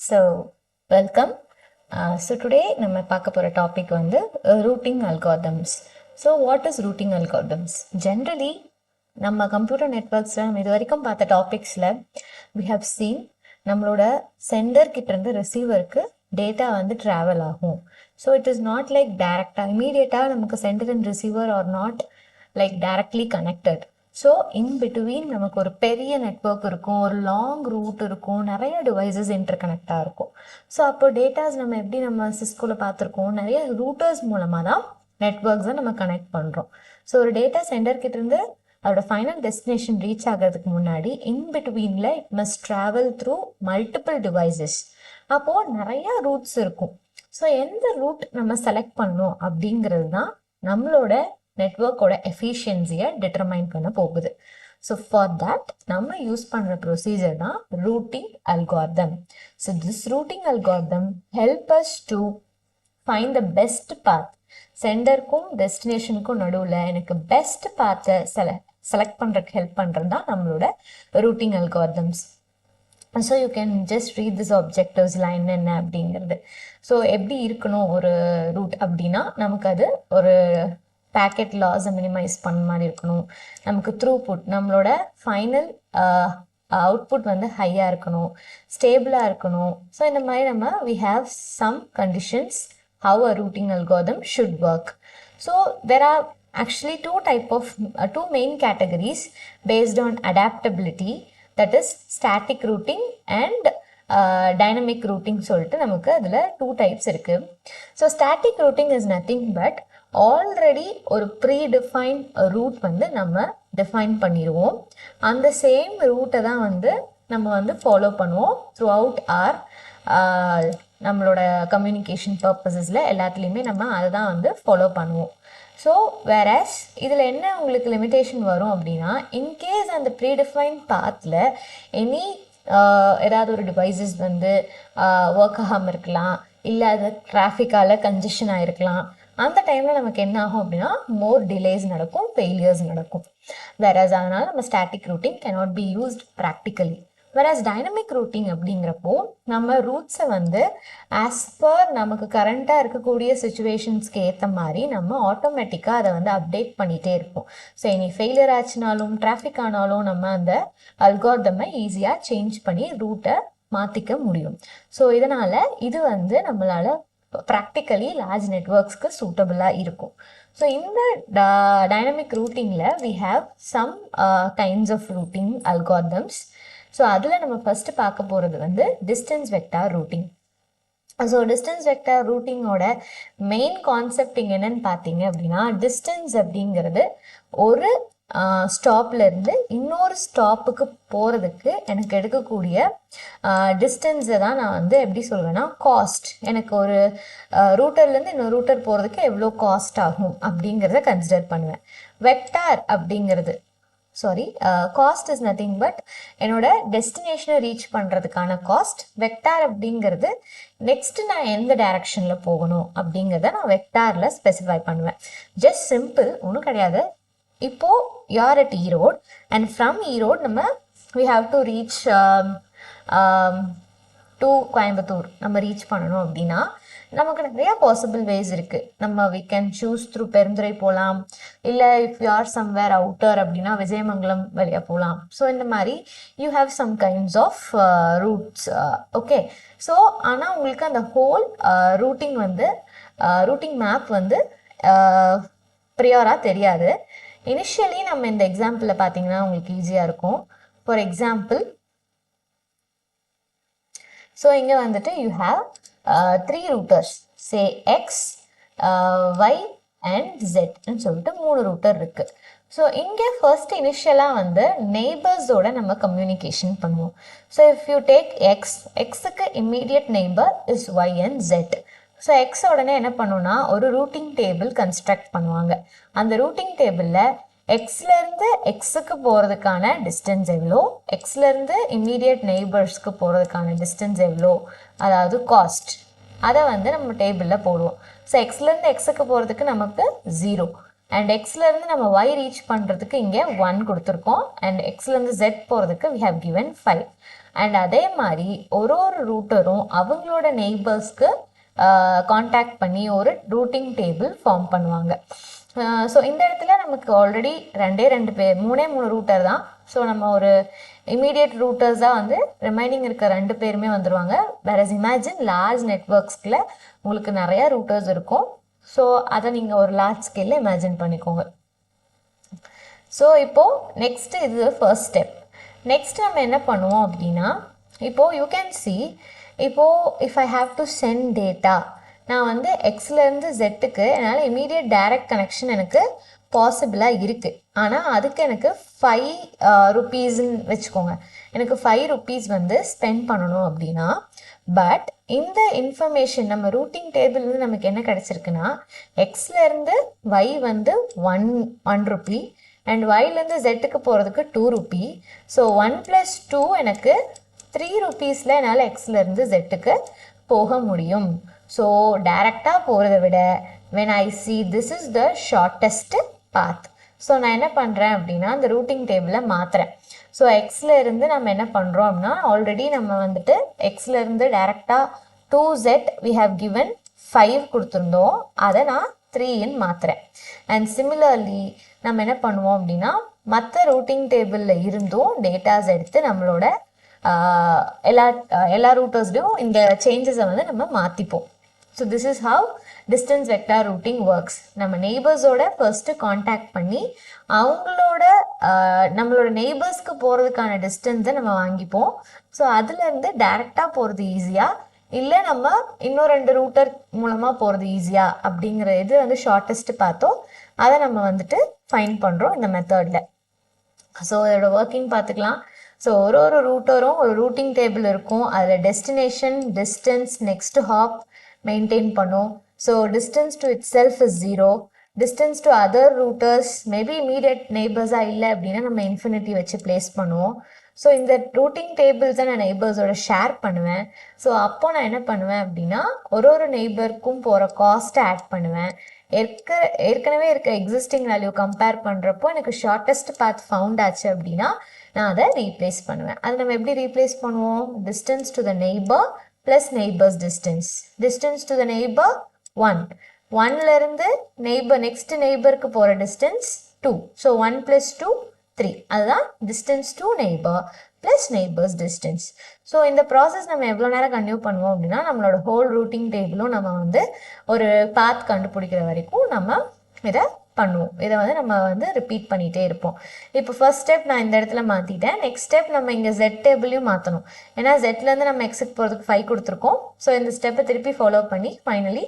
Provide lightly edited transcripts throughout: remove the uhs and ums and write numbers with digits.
So, welcome. So today நம்ம பார்க்க போற டாபிக் வந்து routing algorithms. So what is routing algorithms? Generally நம்ம கம்ப்யூட்டர் நெட்வொர்க்ஸ்ல நம்ம இது வரைக்கும் பார்த்த டாபிக்ஸ்ல we have seen நம்மளோட சென்டர் கிட்ட இருந்து ரிசீவருக்கு டேட்டா வந்து டிராவல் ஆகும். So it is not like டைரக்டா இமீடியட்டா நமக்கு sender and receiver are not like directly connected. So in between நமக்கு ஒரு பெரிய நெட்வொர்க் இருக்கும், ஒரு லாங் ரூட் இருக்கும், நிறைய டிவைசஸ் இன்டர் கனெக்டாக இருக்கும். ஸோ அப்போ டேட்டாஸ் நம்ம எப்படி நம்ம சிஸ்கோவில் பார்த்துருக்கோம், நிறைய ரூட்டர்ஸ் மூலமாக தான் நெட்வொர்க்ஸை நம்ம கனெக்ட் பண்ணுறோம். ஸோ ஒரு டேட்டா சென்டர் கிட்ட இருந்து அதோட ஃபைனல் டெஸ்டினேஷன் ரீச் ஆகிறதுக்கு முன்னாடி இன் பிட்வீனில் it must travel through multiple devices. அப்போது நிறைய ரூட்ஸ் இருக்கும். ஸோ எந்த ரூட் நம்ம செலக்ட் பண்ணோம் அப்படிங்கிறது தான் நம்மளோட நெட்வொர்க்கோட எஃபிஷியன்சியை டிட்டர்மைன் பண்ண போகுது. ஸோ ஃபார் தட் நம்ம யூஸ் பண்ணுற ப்ரொசீஜர் தான் routing algorithm. So this routing algorithm help us to find the best path. சென்டருக்கும் டெஸ்டினேஷனுக்கும் நடுவில் எனக்கு பெஸ்ட் பாத்தை செலக்ட் பண்ணுறதுக்கு ஹெல்ப் பண்ணுறது தான் நம்மளோட routing algorithms. So you can just read this objectives line என்ன அப்படிங்கிறது. ஸோ எப்படி இருக்கணும் ஒரு ரூட் அப்படின்னா, நமக்கு அது ஒரு பேக்கெட் லாஸை மினிமைஸ் பண்ண மாதிரி இருக்கணும், நமக்கு த்ரூபுட் நம்மளோட ஃபைனல் அவுட்புட் வந்து ஹையாக இருக்கணும், ஸ்டேபிளாக இருக்கணும். ஸோ இந்த மாதிரி நம்ம we have some conditions how a routing algorithm should work. So there are actually two main categories based on adaptability, that is static routing and dynamic routing சொல்லிட்டு நமக்கு அதில் 2 types இருக்கு. So static routing is nothing but already ஒரு predefine root வந்து நம்ம define பண்ணிடுவோம். அந்த same ரூட்டை தான் வந்து நம்ம வந்து ஃபாலோ பண்ணுவோம் த்ரூ அவுட் நம்மளோட கம்யூனிகேஷன் பர்பஸஸில் எல்லாத்துலேயுமே நம்ம அதை தான் வந்து ஃபாலோ பண்ணுவோம். ஸோ வேறஸ் இதில் என்ன உங்களுக்கு லிமிட்டேஷன் வரும் அப்படின்னா, இன்கேஸ் அந்த ப்ரீடிஃபைன் பாத்தில் எனி ஏதாவது ஒரு டிவைசஸ் வந்து ஒர்க் ஆகாமல் இருக்கலாம், இல்லை அது டிராஃபிக்கால் கன்ஜெஷன் ஆகிருக்கலாம். அந்த டைமில் நமக்கு என்ன ஆகும் அப்படின்னா மோர் டிலேஸ் நடக்கும், ஃபெயிலியர்ஸ் நடக்கும். வேறஸ் அதனால் நம்ம static routing cannot be used practically. Whereas dynamic routing அப்படிங்கிறப்போ நம்ம ரூட்ஸை வந்து ஆஸ் பர் நமக்கு கரண்ட்டாக இருக்கக்கூடிய சுச்சுவேஷன்ஸ்க்கு ஏற்ற மாதிரி நம்ம ஆட்டோமேட்டிக்காக அதை வந்து அப்டேட் பண்ணிகிட்டே இருப்போம். ஸோ இனி ஃபெயிலியர் ஆச்சுனாலும் டிராஃபிக் ஆனாலும் நம்ம அந்த அல்காரிதமை ஈஸியாக சேஞ்ச் பண்ணி ரூட்டை மாற்றிக்க முடியும். ஸோ இதனால் இது வந்து நம்மளால் ப்ராக்டிக்கலி லார்ஜ் நெட்வொர்க்ஸ்க்கு சூட்டபிளாக இருக்கும். ஸோ இந்த டைனமிக் ரூட்டிங்கில் we have some kinds of routing algorithms. So அதில் நம்ம ஃபஸ்ட்டு பார்க்க போகிறது வந்து distance vector routing. So distance vector ரூட்டிங்கோட மெயின் கான்செப்ட் இங்கே என்னன்னு பார்த்தீங்க அப்படின்னா, டிஸ்டன்ஸ் அப்படிங்கிறது ஒரு ஸ்டாப்லேருந்து இன்னொரு ஸ்டாப்புக்கு போகிறதுக்கு எனக்கு எடுக்கக்கூடிய டிஸ்டன்ஸை தான் நான் வந்து எப்படி சொல்வேன்னா காஸ்ட். எனக்கு ஒரு ரூட்டர்லேருந்து இன்னொரு ரூட்டர் போகிறதுக்கு எவ்வளோ காஸ்ட் ஆகும் அப்படிங்கிறத கன்சிடர் பண்ணுவேன். வெக்டார் அப்படிங்கிறது காஸ்ட் இஸ் நத்திங் பட் என்னோட டெஸ்டினேஷனை ரீச் பண்ணுறதுக்கான காஸ்ட். வெக்டார் அப்படிங்கிறது நெக்ஸ்ட் நான் எந்த டைரக்ஷனில் போகணும் அப்படிங்கிறத நான் வெக்டாரில் ஸ்பெசிஃபை பண்ணுவேன். ஜஸ்ட் சிம்பிள், ஒன்றும் கிடையாது. இப்போது you are at Erode and from Erode நம்ம we have to reach to Coimbatore நம்ம ரீச் பண்ணணும் அப்படின்னா நமக்கு நிறையா பாசிபிள் வேஸ் இருக்குது. நம்ம we can choose through Perundurai போகலாம், இல்லை if you are somewhere outer அப்படின்னா விஜயமங்கலம் வழியாக போகலாம். ஸோ இந்த மாதிரி you have some kinds of routes. Okay, so ஆனால் உங்களுக்கு அந்த ஹோல் ரூட்டிங் வந்து ரூட்டிங் மேப் வந்து ப்ரியோராக தெரியாது. இனிஷியலி நம்ம இந்த எக்ஸாம்பிளில் பார்த்தீங்கன்னா உங்களுக்கு ஈஸியாக இருக்கும். ஃபார் எக்ஸாம்பிள், ஸோ இங்கே வந்துட்டு you have 3 routers, say x, y and ஜெட்னு சொல்லிட்டு 3 ரூட்டர் இருக்குது. ஸோ இங்கே ஃபர்ஸ்ட் இனிஷியலாக வந்து நெய்பர்ஸோட நம்ம கம்யூனிகேஷன் பண்ணுவோம். ஸோ இஃப் யூ டேக் எக்ஸுக்கு immediate neighbour is y and z. So x உடனே என்ன பண்ணுன்னா ஒரு ரூட்டிங் டேபிள் கன்ஸ்ட்ரக்ட் பண்ணுவாங்க. அந்த ரூட்டிங் டேபிளில் எக்ஸ்லேருந்து எக்ஸுக்கு போகிறதுக்கான டிஸ்டன்ஸ் எவ்வளோ, எக்ஸ்லேருந்து இம்மீடியட் நெய்பர்ஸ்க்கு போகிறதுக்கான டிஸ்டன்ஸ் எவ்வளோ, அதாவது காஸ்ட், அதை வந்து நம்ம டேபிளில் போடுவோம். ஸோ எக்ஸ்லேருந்து எக்ஸுக்கு போகிறதுக்கு நமக்கு 0, அண்ட் எக்ஸ்லேருந்து நம்ம ஒய் ரீச் பண்ணுறதுக்கு இங்கே 1 கொடுத்துருக்கோம். அண்ட் எக்ஸ்லேருந்து ஜெட் போகிறதுக்கு வி ஹவ் கிவன் 5. அண்ட் அதே மாதிரி ஒரு ரூட்டரும் அவங்களோட நெய்பர்ஸ்க்கு காண்டாக்ட் பண்ணி ஒரு ரூட்டிங் டேபிள் ஃபார்ம் பண்ணுவாங்க. ஸோ இந்த இடத்துல நமக்கு ஆல்ரெடி 2 பேர் 3 ரூட்டர் தான். ஸோ நம்ம ஒரு இமீடியட் ரூட்டர்ஸ் தான் வந்து ரிமைனிங் இருக்க 2 பேருமே வந்துடுவாங்க. வேறஸ் இமேஜின் லார்ஜ் நெட்ஒர்க்ஸில் உங்களுக்கு நிறையா ரூட்டர்ஸ் இருக்கும். ஸோ அதை நீங்கள் ஒரு லார்ஜ் ஸ்கேலில் இமேஜின் பண்ணிக்கோங்க. ஸோ இப்போது நெக்ஸ்ட்டு இது ஃபர்ஸ்ட் ஸ்டெப். நெக்ஸ்ட் நம்ம என்ன பண்ணுவோம் அப்படின்னா, இப்போது யூ கேன் சி, இப்போது if I have to send data, நான் வந்து எக்ஸ்லேருந்து ஜெட்டுக்கு என்னால் இமீடியட் டைரக்ட் கனெக்ஷன் எனக்கு பாசிபிளாக இருக்குது. ஆனால் அதுக்கு எனக்கு 5 ருப்பீஸ்ன்னு வச்சுக்கோங்க. எனக்கு 5 ருப்பீஸ் வந்து ஸ்பெண்ட் பண்ணணும் அப்படின்னா, பட் இந்த இன்ஃபர்மேஷன் நம்ம ரூட்டிங் டேபிள்லேருந்து நமக்கு என்ன கிடச்சிருக்குன்னா, எக்ஸ்லேருந்து ஒய் வந்து 1 ருப்பி அண்ட் ஒய்லேருந்து ஜெட்டுக்கு போகிறதுக்கு 2 ருப்பி. ஸோ 1 + 2 எனக்கு 3 ருப்பீஸில் என்னால் எக்ஸ்லேருந்து ஜெட்டுக்கு போக முடியும். ஸோ டைரெக்டாக போகிறத விட when I see this is the shortest path, so நான் என்ன பண்ணுறேன் அப்படின்னா அந்த ரூட்டிங் டேபிளை மாற்றுறேன். ஸோ எக்ஸ்லேருந்து நம்ம என்ன பண்ணுறோம் அப்படின்னா, ஆல்ரெடி நம்ம வந்துட்டு எக்ஸ்லேருந்து டைரெக்டாக 2z we have given 5 கொடுத்துருந்தோம், அதை நான் 3ன்னு மாற்றுறேன். அண்ட் சிமிலர்லி நம்ம என்ன பண்ணுவோம் அப்படின்னா, மற்ற ரூட்டிங் டேபிளில் இருந்தும் டேட்டாஸ் எடுத்து நம்மளோட எல்லா ரூட்டர்ஸ்லையும் இந்த சேஞ்சஸை வந்து நம்ம மாற்றிப்போம். So this is how distance vector routing works. நம்ம நெய்பர்ஸோட ஃபர்ஸ்ட்டு காண்டாக்ட் பண்ணி அவங்களோட நம்மளோட நெய்பர்ஸ்க்கு போகிறதுக்கான டிஸ்டன்ஸை நம்ம வாங்கிப்போம். ஸோ அதுலேருந்து டைரெக்டாக போகிறது ஈஸியாக, இல்லை நம்ம இன்னும் 2 ரூட்டர் மூலமாக போகிறது ஈஸியாக அப்படிங்கிற இது வந்து ஷார்ட்டஸ்ட்டு பார்த்தோம். அதை நம்ம வந்துட்டு ஃபைன் பண்ணுறோம் இந்த மெத்தடில். ஸோ இதோட ஒர்க்கிங் பார்த்துக்கலாம். ஸோ ஒரு ரூட்டரும் ஒரு ரூட்டிங் டேபிள் இருக்கும். அதில் destination, distance, next hop maintain பண்ணும். So distance to itself is 0. Distance to other routers maybe immediate நெய்பர்ஸாக இல்லை அப்படின்னா நம்ம இன்ஃபினிட்டி வச்சு பிளேஸ் பண்ணுவோம். ஸோ இந்த ரூட்டிங் டேபிள்ஸை நான் நெய்பர்ஸோட ஷேர் பண்ணுவேன். ஸோ அப்போ நான் என்ன பண்ணுவேன் அப்படின்னா, ஒரு நெய்பருக்கும் போகிற காஸ்ட்டை ஆட் பண்ணுவேன். ஏற்கனவே இருக்க எக்ஸிஸ்டிங் வேல்யூ கம்பேர் பண்ணுறப்போ எனக்கு ஷார்ட்டஸ்ட் பாத் ஃபவுண்ட் ஆச்சு அப்படின்னா நான் அதை ரீப்ளேஸ் பண்ணுவேன். அதை நம்ம எப்படி ரீப்ளேஸ் பண்ணுவோம்? Distance to the neighbour plus neighbour's distance. Distance to the neighbour 1. 1லேருந்து நெக்ஸ்ட் நெய்பருக்கு போகிற டிஸ்டன்ஸ் 2. ஸோ 1 + 2 3. அதுதான் distance to neighbour plus neighbour's distance. So இந்த ப்ராசஸ் நம்ம எவ்வளோ நேரம் கன்டினியூ பண்ணுவோம் அப்படின்னா, நம்மளோட ஹோல் ரூட்டிங் டேபிளும் நம்ம வந்து ஒரு பாத் கண்டுபிடிக்கிற வரைக்கும் நம்ம இதை பண்ணுவோம். இதை வந்து நம்ம வந்து ரிப்பீட் பண்ணிகிட்டே இருப்போம். இப்போ ஃபர்ஸ்ட் ஸ்டெப் நான் இந்த இடத்துல மாற்றிட்டேன். நெக்ஸ்ட் ஸ்டெப் நம்ம இங்கே ஜெட் டேபிளையும் மாற்றணும். ஏன்னா ஜெட்லேருந்து நம்ம எக்ஸுக்கு போகிறதுக்கு 5 கொடுத்துருக்கோம். ஸோ இந்த ஸ்டெப்பை திருப்பி ஃபாலோ பண்ணி ஃபைனலி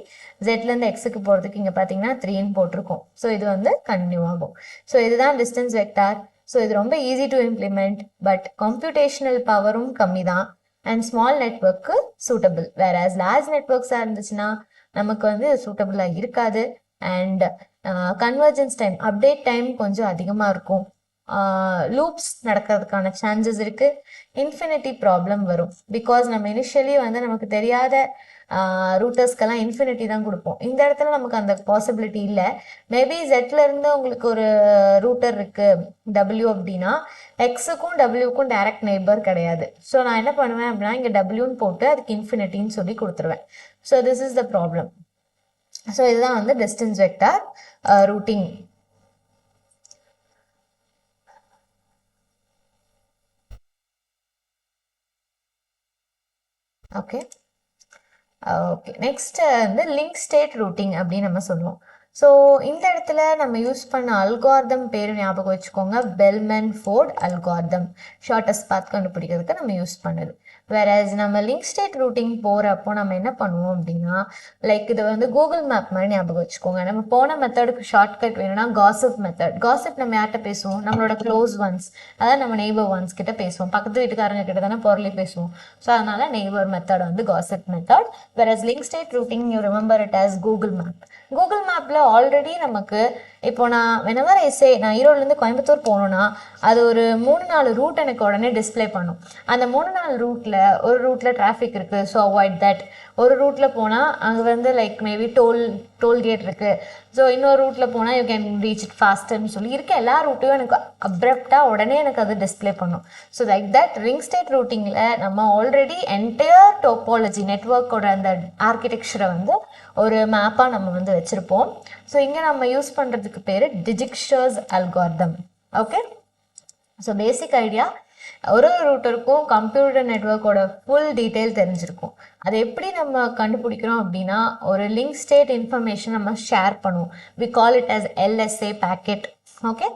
ஜெட்லேருந்து எக்ஸுக்கு போகிறதுக்கு இங்கே பார்த்தீங்கன்னா 3ன்னு போட்டிருக்கோம். ஸோ இது வந்து கண்டினியூ ஆகும். ஸோ இதுதான் டிஸ்டன்ஸ் வெக்டார். ஸோ இது ரொம்ப easy to implement, but computational பவரும் கம்மி தான் and small network suitable. Whereas large நெட்ஒர்க்ஸாக இருந்துச்சுன்னா நமக்கு வந்து சூட்டபிளாக இருக்காது. And convergence time, update time கொஞ்சம் அதிகமாக இருக்கும். லூப்ஸ் நடக்கிறதுக்கான சான்சஸ் இருக்குது. இன்ஃபினிட்டி ப்ராப்ளம் வரும். பிகாஸ் நம்ம இனிஷியலி வந்து நமக்கு தெரியாத ரூட்டர்ஸ்க்கெல்லாம் இன்ஃபினிட்டி தான் கொடுப்போம். இந்த இடத்துல நமக்கு அந்த பாசிபிலிட்டி இல்லை. மேபி ஜெட்லேருந்து உங்களுக்கு ஒரு ரூட்டர் இருக்குது W அப்படின்னா எக்ஸுக்கும் டபிள்யூக்கும் டைரக்ட் நெய்பர் கிடையாது. ஸோ நான் என்ன பண்ணுவேன் அப்படின்னா, இங்கே டபிள்யூன்னு போட்டு அதுக்கு இன்ஃபினிட்டின்னு சொல்லி கொடுத்துருவேன். So this is the problem. So இதுதான் வந்து distance vector routing. Okay next வந்து லிங்க் ஸ்டேட் ரூட்டிங் அப்படின்னு நம்ம சொல்லுவோம். ஸோ இந்த இடத்துல நம்ம யூஸ் பண்ண அல்காரிதம் பேர் ஞாபகம் வச்சுக்கோங்க, பெல்மன் ஃபோர்ட் அல்காரிதம். ஷார்ட்டஸ்ட் பாத் கண்டுபிடிக்கிறதுக்கு நம்ம யூஸ் பண்ணுது. வேறஸ் நம்ம லிங்க் ஸ்டேட் ரூட்டிங் போகிறப்போ நம்ம என்ன பண்ணுவோம் அப்படின்னா, லைக் இதை வந்து கூகுள் மேப் மாதிரி ஞாபகம் வச்சுக்கோங்க. நம்ம போன மெத்தடுக்கு ஷார்ட்கட் வேணும்னா காசிப் மெத்தட். காசிப் நம்ம யார்கிட்ட பேசுவோம்? நம்மளோட க்ளோஸ் ஒன்ஸ், அதாவது நம்ம நெய்பர் ஒன்ஸ் கிட்ட பேசுவோம். பக்கத்து வீட்டுக்காரங்க கிட்ட தானே பொருளை பேசுவோம். ஸோ அதனால நெய்பர் மெத்தட் வந்து gossip method. Whereas link state routing you remember it as Google map. Google மேப்பில் ஆல்ரெடி நமக்கு இப்போ நான் whenever I say நான் ஈரோடுலேருந்து கோயம்புத்தூர் போகணுன்னா அது ஒரு 3-4 ரூட் எனக்கு உடனே டிஸ்பிளே பண்ணும். அந்த 3-4 ரூட்டில் ஒரு ரூட்டில் டிராஃபிக் இருக்குது, ஸோ அவாய்ட் தட். ஒரு ரூட்டில் போனால் அங்கே வந்து லைக் மேபி டோல்கேட் இருக்குது, ஸோ இன்னொரு ரூட்டில் போனால் யூ கேன் ரீச் இட் ஃபாஸ்டர்னு சொல்லி இருக்க எல்லா ரூட்டையும் எனக்கு அப்ரப்டாக உடனே எனக்கு அது டிஸ்பிளே பண்ணும். So like that link state ரூட்டிங்கில் நம்ம ஆல்ரெடி என்டையர் டோபாலஜி நெட்ஒர்க்கோட அந்த ஆர்கிடெக்சரை வந்து ஒரு மேப்பாக நம்ம வந்து வச்சுருப்போம். ஸோ இங்கே நம்ம யூஸ் பண்ணுறதுக்கு பேர் Dijkstra's algorithm. Okay, so basic idea, ஒரு ரூட்டருக்கும் கம்ப்யூட்டர் நெட்ஒர்க்கோட ஃபுல் டீட்டெயில் தெரிஞ்சிருக்கும். அதை எப்படி நம்ம கண்டுபிடிக்கிறோம் அப்படின்னா, ஒரு லிங்க் ஸ்டேட் இன்ஃபர்மேஷன் நம்ம ஷேர் பண்ணுவோம். We call it as LSA packet. Okay,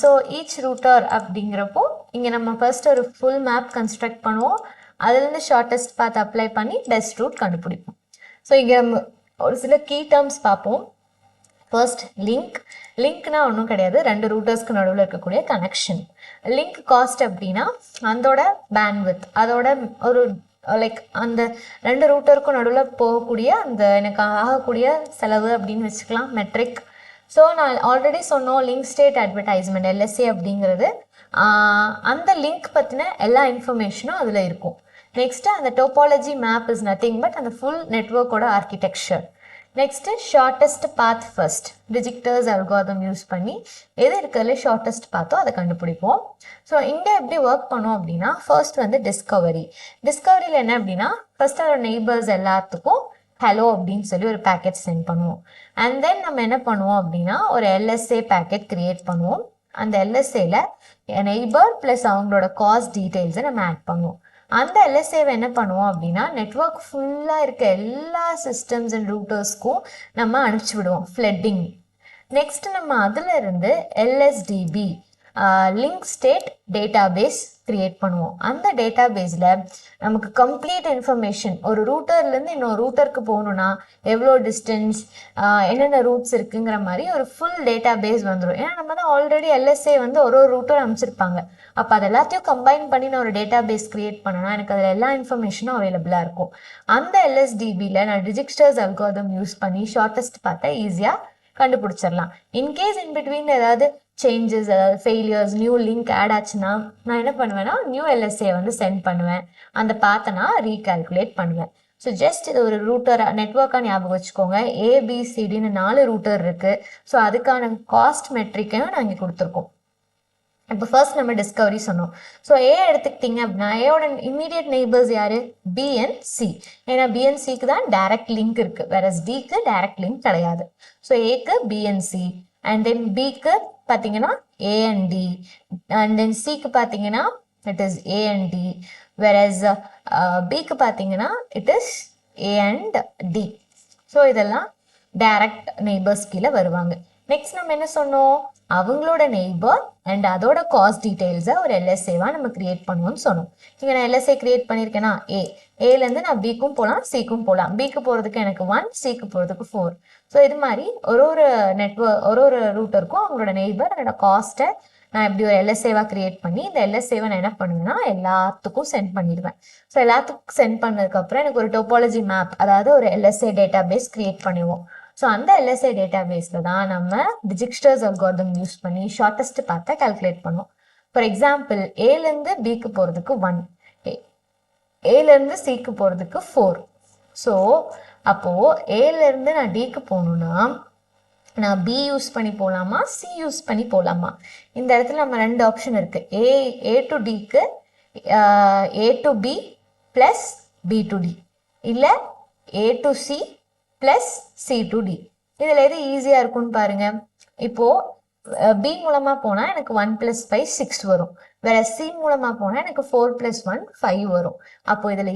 so each router அப்படிங்கிறப்போ இங்கே நம்ம ஃபர்ஸ்ட் ஒரு ஃபுல் மேப் கன்ஸ்ட்ரக்ட் பண்ணுவோம். அதுலேருந்து ஷார்ட்டஸ்ட் பாத் அப்ளை பண்ணி பெஸ்ட் ரூட் கண்டுபிடிப்போம். ஸோ இங்கே ஒரு சில கீ டேர்ம்ஸ் பார்ப்போம். ஃபர்ஸ்ட் லிங்க்னா ஒன்றும் கிடையாது, ரெண்டு ரூட்டர்ஸ்க்கு நடுவில் இருக்கக்கூடிய கனெக்ஷன். லிங்க் காஸ்ட் அப்படின்னா அதோட பேண்ட்வித், அதோட ஒரு லைக் அந்த ரெண்டு ரூட்டருக்கும் நடுவில் போகக்கூடிய அந்த எனக்கு ஆகக்கூடிய செலவு அப்படின்னு வச்சுக்கலாம், மெட்ரிக். ஸோ நான் ஆல்ரெடி சொன்னோம் லிங்க் ஸ்டேட் அட்வர்டைஸ்மெண்ட் LSA அப்படிங்கிறது அந்த லிங்க் பற்றின எல்லா இன்ஃபர்மேஷனும் அதில் இருக்கும். நெக்ஸ்ட்டு அந்த topology map is nothing but அந்த ஃபுல் நெட்ஒர்க்கோட architecture. Next shortest path first Dijkstra's algorithm use பண்ணி எது இருக்கிறதுல ஷார்ட்டஸ்ட் பாத்தோ அதை கண்டுபிடிப்போம். ஸோ இங்கே எப்படி ஒர்க் பண்ணோம் அப்படின்னா, ஃபர்ஸ்ட் வந்து டிஸ்கவரியில் என்ன அப்படின்னா, ஃபர்ஸ்ட் அதோட நெய்பர்ஸ் எல்லாத்துக்கும் ஹலோ அப்படின்னு சொல்லி ஒரு பேக்கெட் சென்ட் பண்ணுவோம். அண்ட் தென் நம்ம என்ன பண்ணுவோம் அப்படின்னா, ஒரு LSA பேக்கெட் கிரியேட் பண்ணுவோம். அந்த LSAல நெய்பர் ப்ளஸ் அவங்களோட காஸ்ட் டீட்டெயில்ஸை நம்ம ஆட் பண்ணுவோம். அந்த LSAவை என்ன பண்ணுவோம் அப்படின்னா, நெட்ஒர்க் ஃபுல்லாக இருக்க எல்லா சிஸ்டம்ஸ் அண்ட் ரூட்டர்ஸ்க்கும் நம்ம அனுப்பிச்சி விடுவோம், ஃப்ளட்டிங். நெக்ஸ்ட் நம்ம அதில் இருந்து LSDB link state database create பண்ணுவோம். அந்த டேட்டாபேஸில் நமக்கு கம்ப்ளீட் இன்ஃபர்மேஷன், ஒரு ரூட்டர்லேருந்து இன்னொரு ரூட்டருக்கு போகணுன்னா எவ்வளோ டிஸ்டன்ஸ், என்னென்ன ரூட்ஸ் இருக்குங்கிற மாதிரி ஒரு ஃபுல் டேட்டாபேஸ் வந்துடும். ஏன்னா நம்ம தான் ஆல்ரெடி LSA வந்து ஒரு ரூட்டர் அமைச்சிருப்பாங்க. அப்போ அது எல்லாத்தையும் கம்பைன் பண்ணி நான் ஒரு டேட்டாபேஸ் கிரியேட் பண்ணனா எனக்கு அதில் எல்லா இன்ஃபர்மேஷனும் அவைலபிளாக இருக்கும். அந்த LSDBயில் நான் டிஜிக்ஸ்டர்ஸ் அல்காரிதம் யூஸ் பண்ணி ஷார்ட்டஸ்ட் பார்த்தா ஈஸியாக கண்டுபிடிச்சிடலாம். இன்கேஸ் இன்பிட்வீன் ஏதாவது சேஞ்சஸ், அதாவது ஃபெயிலியர்ஸ், நியூ லிங்க் ஆட் ஆச்சுன்னா நான் என்ன பண்ணுவேன்னா, நியூ LSA வந்து சென்ட் பண்ணுவேன். அந்த பார்த்து நான் ரீகால்குலேட் பண்ணுவேன். ஸோ ஜஸ்ட் இது ஒரு ரூட்டர் நெட்ஒர்க்காக ஞாபகம் வச்சுக்கோங்க. ABCDன்னு 4 ரூட்டர் இருக்குது. ஸோ அதுக்கான காஸ்ட் மெட்ரிக்கையும் நான் இங்கே கொடுத்துருக்கோம். இப்போ ஃபர்ஸ்ட் நம்ம டிஸ்கவரி சொன்னோம். ஸோ A எடுத்துக்கிட்டிங்க அப்படின்னா ஏயோட இம்மீடியட் நெய்பர்ஸ் யார்? B and C. ஏன்னா B and Cக்கு தான் டைரக்ட் லிங்க் இருக்குது, வேற Dக்கு டைரக்ட் லிங்க் கிடையாது. ஸோ Aக்கு B and C, and then Bக்கு பார்த்தீங்கன்னா A and D, and then Cக்கு பார்த்தீங்கன்னா it is A and D, whereas Bக்கு பார்த்தீங்கன்னா it is A and D. So இதெல்லாம் டைரக்ட் நெய்பர்ஸ் கீழே வருவாங்க. நெக்ஸ்ட் நம்ம என்ன சொன்னோம், அவங்களோட நெய்பர் அண்ட் அதோட காஸ்ட் டீட்டெயில்ஸை ஒரு LSAவாக நம்ம கிரியேட் பண்ணுவோம்னு சொன்னோம். இங்கே நான் LSA கிரியேட் பண்ணியிருக்கேன்னா ஏலேருந்து நான் Bக்கும் போகலாம், Cக்கும் போகலாம். Bக்கு போகிறதுக்கு எனக்கு 1, Cக்கு போகிறதுக்கு 4. ஸோ இது மாதிரி ஒரு நெட்வொர்க் ஒரு ரூட்டருக்கும் அவங்களோட நெய்பர் அதோட காஸ்ட்டை நான் இப்படி ஒரு LSAவாக கிரியேட் பண்ணி இந்த LSAவை நான் என்ன பண்ணுவேன்னா எல்லாத்துக்கும் சென்ட் பண்ணிடுவேன். ஸோ எல்லாத்துக்கும் சென்ட் பண்ணதுக்கப்புறம் எனக்கு ஒரு டோபாலஜி மேப், அதாவது ஒரு LSA டேட்டாபேஸ் கிரியேட் பண்ணுவோம். ஸோ அந்த LSA டேட்டாபேஸில் தான் நம்ம டிஜிக்ஸ்டர்ஸ் அல்காரிதம் யூஸ் பண்ணி ஷார்ட்டஸ்ட் பார்த்தா கால்குலேட் பண்ணுவோம். ஃபார் எக்ஸாம்பிள் ஏலேருந்து Bக்கு போகிறதுக்கு 1, ஏலேருந்து Cக்கு போகிறதுக்கு 4. ஸோ அப்போது ஏலேருந்து நான் Dக்கு போகணுன்னா நான் B யூஸ் பண்ணி போகலாமா, C யூஸ் பண்ணி போகலாமா? இந்த இடத்துல நம்ம 2 ஆப்ஷன் இருக்குது. A to Dக்கு A to B plus B to D, இல்லை A to C plus C to D. இதில் எது ஈஸியாக இருக்குன்னு பாருங்கள். இப்போது B மூலமாக போனால் எனக்கு 1 + 5 6 வரும், வேற C மூலமாக போனால் எனக்கு 4 + 1 5 வரும். அப்போது இதில்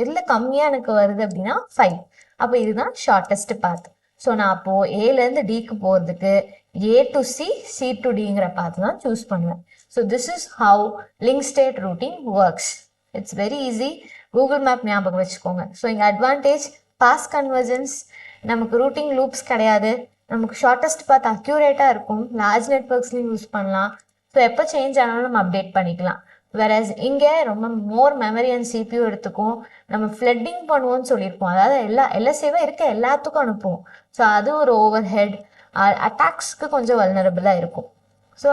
இதில் கம்மியாக எனக்கு வருது அப்படின்னா 5. அப்போ இதுதான் ஷார்ட்டஸ்ட் பாத். ஸோ நான் அப்போது ஏலேருந்து Dக்கு போகிறதுக்கு A to C, C to Dங்கிற பார்த்து தான் சூஸ் பண்ணுவேன். So this is how link state routing works. It's very easy. Google map ஞாபகம் வச்சுக்கோங்க. ஸோ இங்கே அட்வான்டேஜ் பாஸ் கன்வர்ஜன்ஸ், நமக்கு ரூட்டிங் லூப்ஸ் கிடையாது, நமக்கு ஷார்ட்டஸ்ட் பாத் அக்யூரேட்டாக இருக்கும், லார்ஜ் நெட்ஒர்க்ஸ்லையும் யூஸ் பண்ணலாம். ஸோ எப்போ சேஞ்ச் ஆனாலும் நம்ம அப்டேட் பண்ணிக்கலாம். வேறஸ் இங்கே ரொம்ப மோர் மெமரி அண்ட் CPU எடுத்துக்கும். நம்ம ஃப்ளட்டிங் பண்ணுவோம்னு சொல்லியிருப்போம், அதாவது LSAவை இருக்க எல்லாத்துக்கும் அனுப்புவோம். ஸோ அது ஒரு ஓவர் ஹெட், அட்டாக்ஸ்க்கு கொஞ்சம் வல்னரபிளாக இருக்கும். ஸோ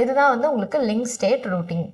இதுதான் வந்து உங்களுக்கு லிங்க் ஸ்டேட் ரூட்டிங்.